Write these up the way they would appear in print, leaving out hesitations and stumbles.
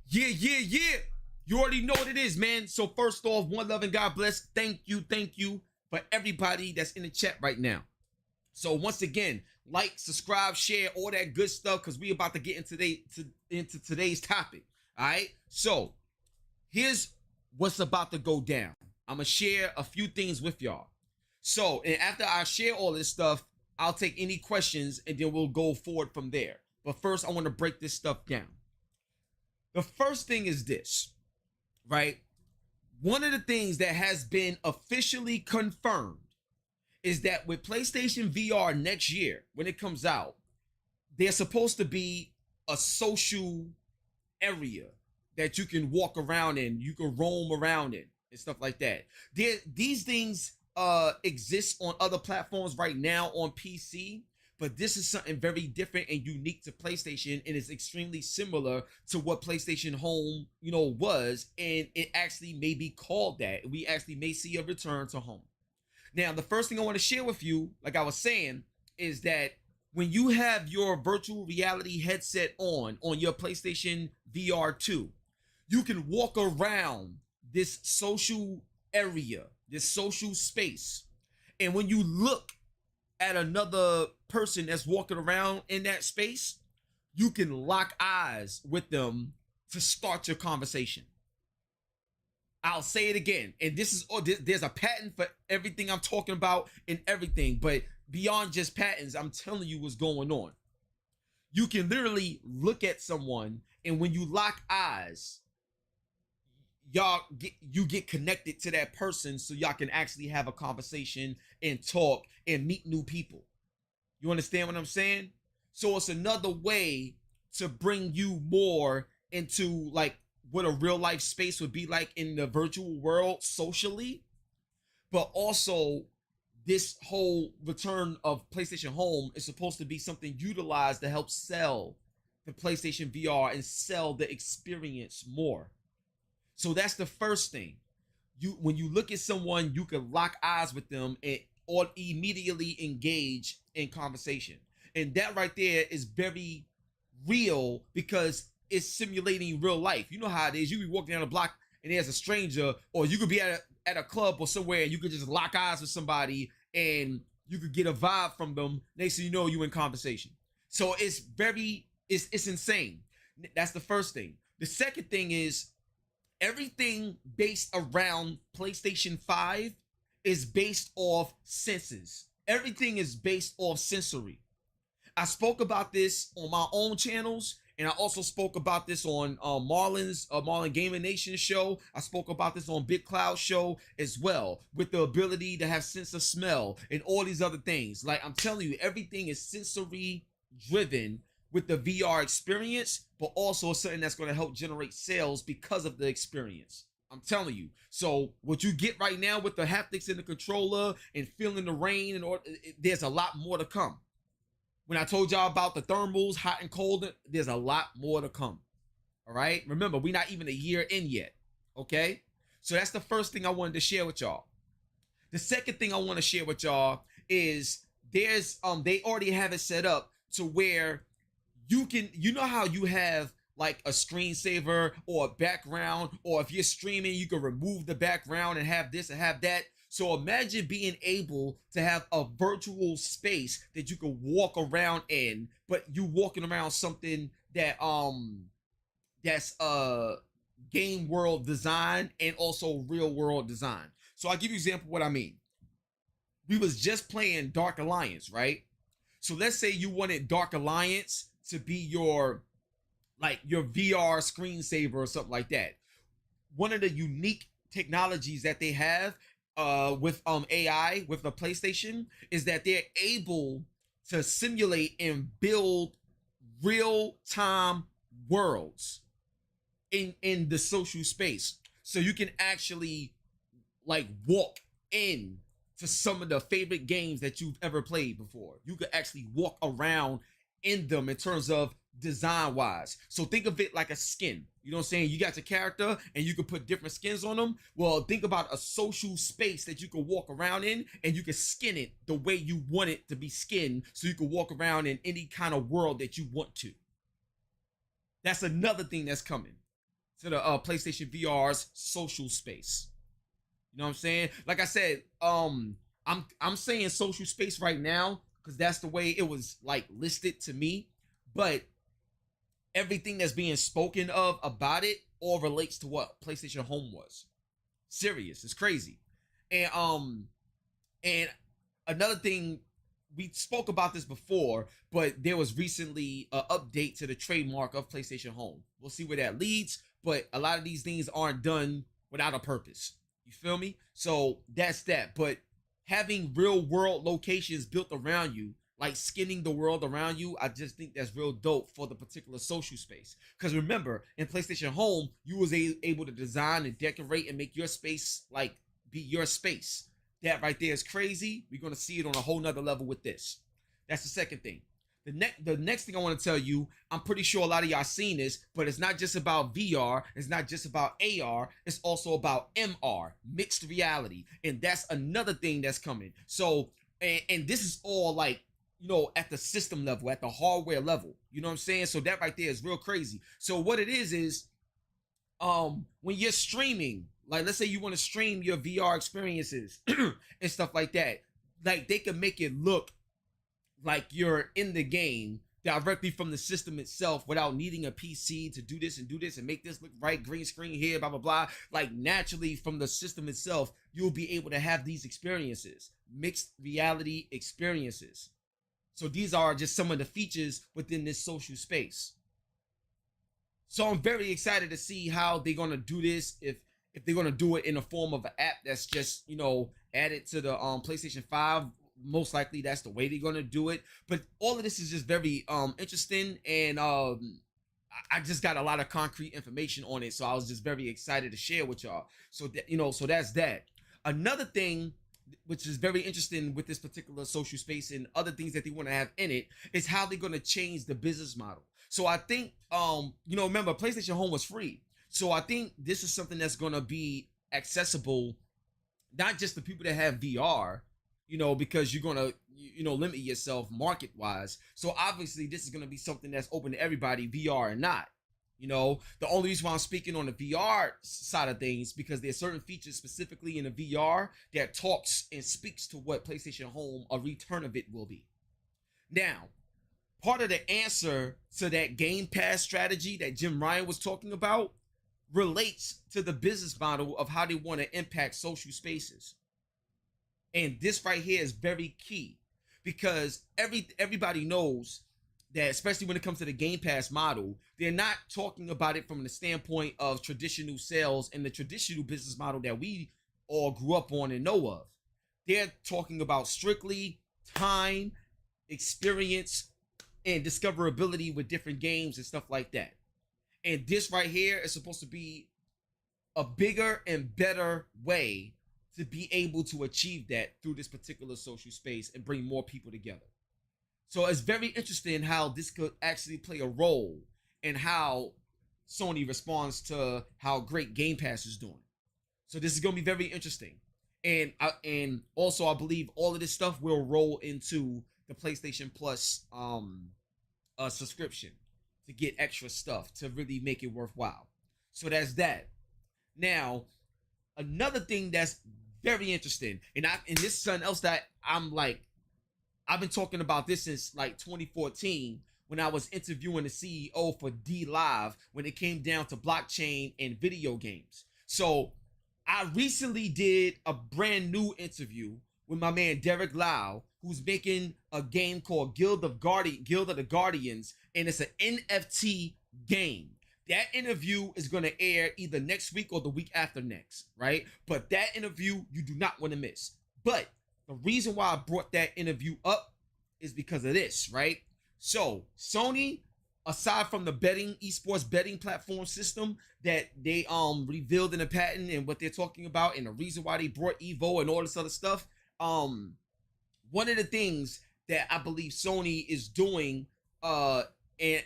Yeah, yeah, yeah. You already know what it is, man. So first off, one love and God bless. Thank you for everybody that's in the chat right now. So once again, like, subscribe, share, all that good stuff, because we about to get into today's topic. All right. So here's what's about to go down. I'm gonna share a few things with y'all. So, and after I share all this stuff, I'll take any questions and then we'll go forward from there. But first, I want to break this stuff down. The first thing is this, right? One of the things that has been officially confirmed is that with PlayStation VR next year, when it comes out, there's supposed to be a social area that you can walk around in, you can roam around in, and stuff like that. These things exist on other platforms right now on PC, but this is something very different and unique to PlayStation, and it's extremely similar to what PlayStation Home, was, and it actually may be called that. We actually may see a return to home. Now, the first thing I want to share with you, like I was saying, is that when you have your virtual reality headset on your PlayStation VR 2, you can walk around this social area, this social space. And when you look at another person that's walking around in that space, you can lock eyes with them to start your conversation. I'll say it again, and there's a patent for everything I'm talking about and everything, but beyond just patents, I'm telling you what's going on. You can literally look at someone, and when you lock eyes, you get connected to that person, so y'all can actually have a conversation and talk and meet new people. You understand what I'm saying? So it's another way to bring you more into like what a real life space would be like in the virtual world socially, but also this whole return of PlayStation Home is supposed to be something utilized to help sell the PlayStation VR and sell the experience more. So that's the first thing. When you look at someone, you can lock eyes with them and or immediately engage in conversation. And that right there is very real because it's simulating real life. You know how it is. You be walking down the block and there's a stranger, or you could be at a club or somewhere and you could just lock eyes with somebody and you could get a vibe from them. Next thing you know, you in conversation. So it's insane. That's the first thing. The second thing is everything based around PlayStation 5 is based off senses. Everything is based off sensory. I spoke about this on my own channels, and I also spoke about this on Marlon Gaming Nation show. I spoke about this on Big Cloud show as well, with the ability to have sense of smell and all these other things. Like I'm telling you, everything is sensory driven with the VR experience, but also something that's going to help generate sales because of the experience. I'm telling you. So what you get right now with the haptics in the controller and feeling the rain and all, there's a lot more to come. When I told y'all about the thermals, hot and cold, there's a lot more to come. All right. Remember, we're not even a year in yet. Okay. So that's the first thing I wanted to share with y'all. The second thing I want to share with y'all is they already have it set up to where you know how you have like a screensaver or a background, or if you're streaming, you can remove the background and have this and have that. So imagine being able to have a virtual space that you can walk around in, but you walking around something that's game world design and also real world design. So I'll give you an example of what I mean. We was just playing Dark Alliance, right? So let's say you wanted Dark Alliance to be your VR screensaver or something like that. One of the unique technologies that they have with AI with the PlayStation is that they're able to simulate and build real-time worlds in the social space. So you can actually like walk in to some of the favorite games that you've ever played before. You could actually walk around in them in terms of design wise. So think of it like a skin. You know what I'm saying? You got your character and you can put different skins on them. Well, think about a social space that you can walk around in and you can skin it the way you want it to be skinned, so you can walk around in any kind of world that you want to. That's another thing that's coming. to the PlayStation VR's social space. You know what I'm saying? Like I said, I'm saying social space right now because that's the way it was like listed to me. But everything that's being spoken of about it all relates to what PlayStation Home was. Serious, it's crazy. And another thing, we spoke about this before, but there was recently an update to the trademark of PlayStation Home. We'll see where that leads, but a lot of these things aren't done without a purpose. You feel me? So that's that. But having real world locations built around you, like skinning the world around you, I just think that's real dope for the particular social space. Because remember, in PlayStation Home, you was able to design and decorate and make your space like be your space. That right there is crazy. We're gonna see it on a whole nother level with this. That's the second thing. The next thing I want to tell you, I'm pretty sure a lot of y'all seen this, but it's not just about VR, it's not just about AR, it's also about MR, mixed reality. And that's another thing that's coming. So, and this is all like, you know, at the system level, at the hardware level. You know what I'm saying? So that right there is real crazy. So what it is when you're streaming, like let's say you want to stream your VR experiences and stuff like that, like they can make it look like you're in the game directly from the system itself without needing a PC to do this and make this look right, green screen here, blah blah blah. Like naturally from the system itself, you'll be able to have these experiences, mixed reality experiences. So these are just some of the features within this social space. So I'm very excited to see how they're gonna do this. If they're gonna do it in the form of an app that's just, you know, added to the PlayStation 5, most likely that's the way they're gonna do it. But all of this is just very interesting, and I just got a lot of concrete information on it, so I was just very excited to share with y'all. So that, you know, so that's that. Another thing which is very interesting with this particular social space and other things that they want to have in it is how they're going to change the business model. So I think you know, remember PlayStation Home was free. So I think this is something that's going to be accessible not just to people that have VR, you know, because you're going to, you know, limit yourself market wise. So obviously this is going to be something that's open to everybody, VR or not. You know, the only reason why I'm speaking on the VR side of things because there's certain features specifically in the VR that talks and speaks to what PlayStation Home, a return of it, will be. Now, part of the answer to that Game Pass strategy that Jim Ryan was talking about relates to the business model of how they want to impact social spaces. And this right here is very key because everybody knows that, especially when it comes to the Game Pass model, they're not talking about it from the standpoint of traditional sales and the traditional business model that we all grew up on and know of. They're talking about strictly time, experience, and discoverability with different games and stuff like that. And this right here is supposed to be a bigger and better way to be able to achieve that through this particular social space and bring more people together. So it's very interesting how this could actually play a role in how Sony responds to how great Game Pass is doing. So this is going to be very interesting. And also I believe all of this stuff will roll into the PlayStation Plus subscription to get extra stuff to really make it worthwhile. So that's that. Now, another thing that's very interesting, and this is something else that I'm like, I've been talking about this since like 2014 when I was interviewing the CEO for D Live when it came down to blockchain and video games. So I recently did a brand new interview with my man Derek Lau, who's making a game called Guild of the Guardians, and it's an NFT game. That interview is going to air either next week or the week after next, right? But that interview you do not want to miss. But the reason why I brought that interview up is because of this, right? So Sony, aside from the esports betting platform system that they revealed in the patent and what they're talking about and the reason why they brought Evo and all this other stuff, one of the things that I believe Sony is doing, and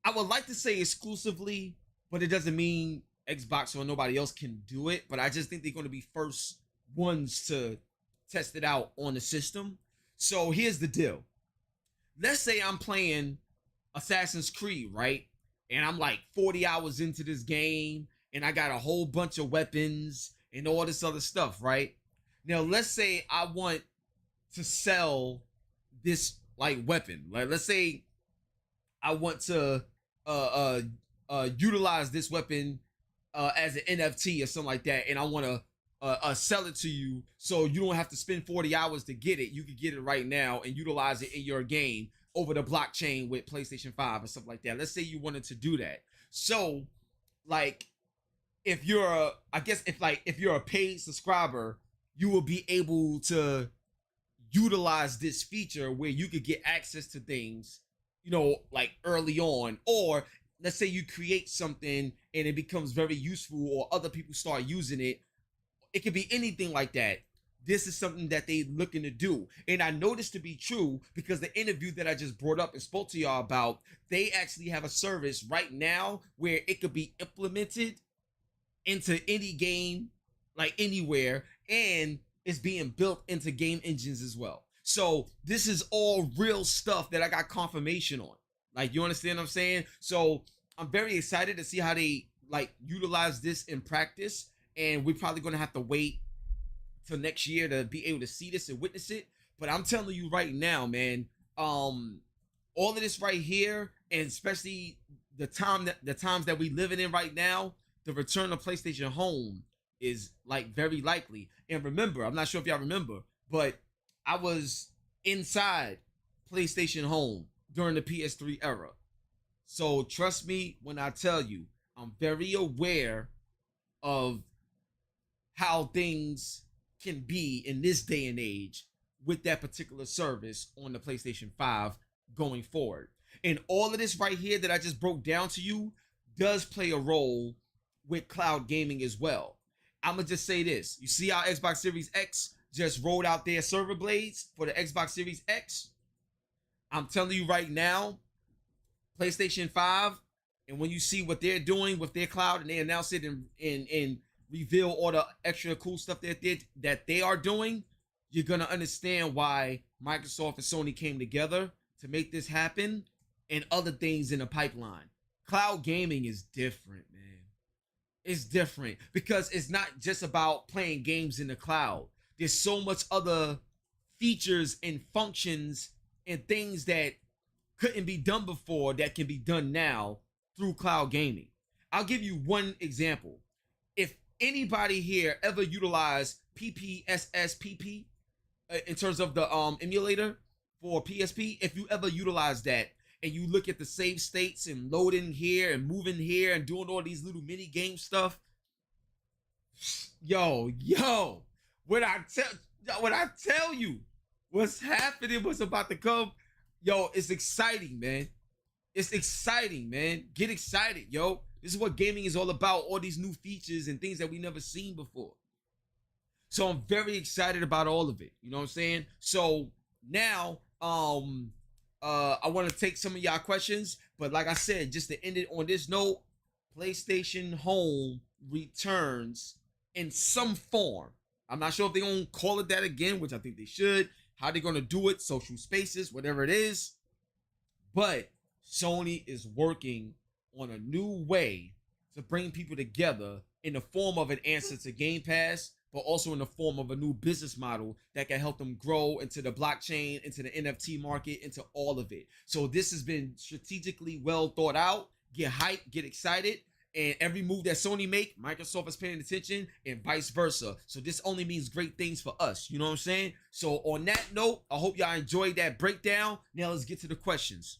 I would like to say exclusively, but it doesn't mean Xbox or nobody else can do it. But I just think they're going to be first ones to test it out on the system. So here's the deal. Let's say I'm playing Assassin's Creed, right? and I'm like 40 hours into this game, and I got a whole bunch of weapons and all this other stuff, right? Now, let's say I want to sell this like weapon. Like, let's say I want to uh utilize this weapon as an NFT or something like that, and I want to sell it to you so you don't have to spend 40 hours to get it. You can get it right now and utilize it in your game over the blockchain with PlayStation 5 and stuff like that. Let's say you wanted to do that. So, like, if you're I guess if you're a paid subscriber, you will be able to utilize this feature where you could get access to things, like early on. Or let's say you create something and it becomes very useful, or other people start using it. It could be anything like that. This is something that they looking to do. And I know this to be true because the interview that I just brought up and spoke to y'all about, they actually have a service right now where it could be implemented into any game, like anywhere, and it's being built into game engines as well. So this is all real stuff that I got confirmation on. Like, you understand what I'm saying? So I'm very excited to see how they like utilize this in practice. And we're probably gonna have to wait till next year to be able to see this and witness it. But I'm telling you right now, man, all of this right here, and especially the times that we living in right now, the return of PlayStation Home is like very likely. And remember, I'm not sure if y'all remember, but I was inside PlayStation Home during the PS3 era. So trust me when I tell you, I'm very aware of how things can be in this day and age with that particular service on the PlayStation 5 going forward. And all of this right here that I just broke down to you does play a role with cloud gaming as well. I'm gonna just say this. You see how Xbox Series X just rolled out their server blades for the Xbox Series X? I'm telling you right now, PlayStation 5, and when you see what they're doing with their cloud, and they announce it and reveal all the extra cool stuff that they are doing, you're gonna understand why Microsoft and Sony came together to make this happen, and other things in the pipeline. Cloud gaming is different, man. It's different because it's not just about playing games in the cloud. There's so much other features and functions and things that couldn't be done before that can be done now through cloud gaming. I'll give you one example. If anybody here ever utilized PPSSPP in terms of the emulator for PSP, if you ever utilize that and you look at the save states and loading here and moving here and doing all these little mini game stuff, yo, when I tell you what's happening, what's about to come, yo, it's exciting, man. It's exciting, man. Get excited, yo. This is what gaming is all about, all these new features and things that we never seen before. So I'm very excited about all of it. You know what I'm saying? So now, I want to take some of y'all questions, but like I said, just to end it on this note, PlayStation Home returns in some form. I'm not sure if they're going to call it that again, which I think they should. How they're going to do it, social spaces, whatever it is. But Sony is working on a new way to bring people together in the form of an answer to Game Pass, but also in the form of a new business model that can help them grow into the blockchain, into the NFT market, into all of it. So this has been strategically well thought out. Get hyped, get excited. And every move that Sony make, Microsoft is paying attention, and vice versa. So this only means great things for us. You know what I'm saying? So on that note, I hope y'all enjoyed that breakdown. Now let's get to the questions.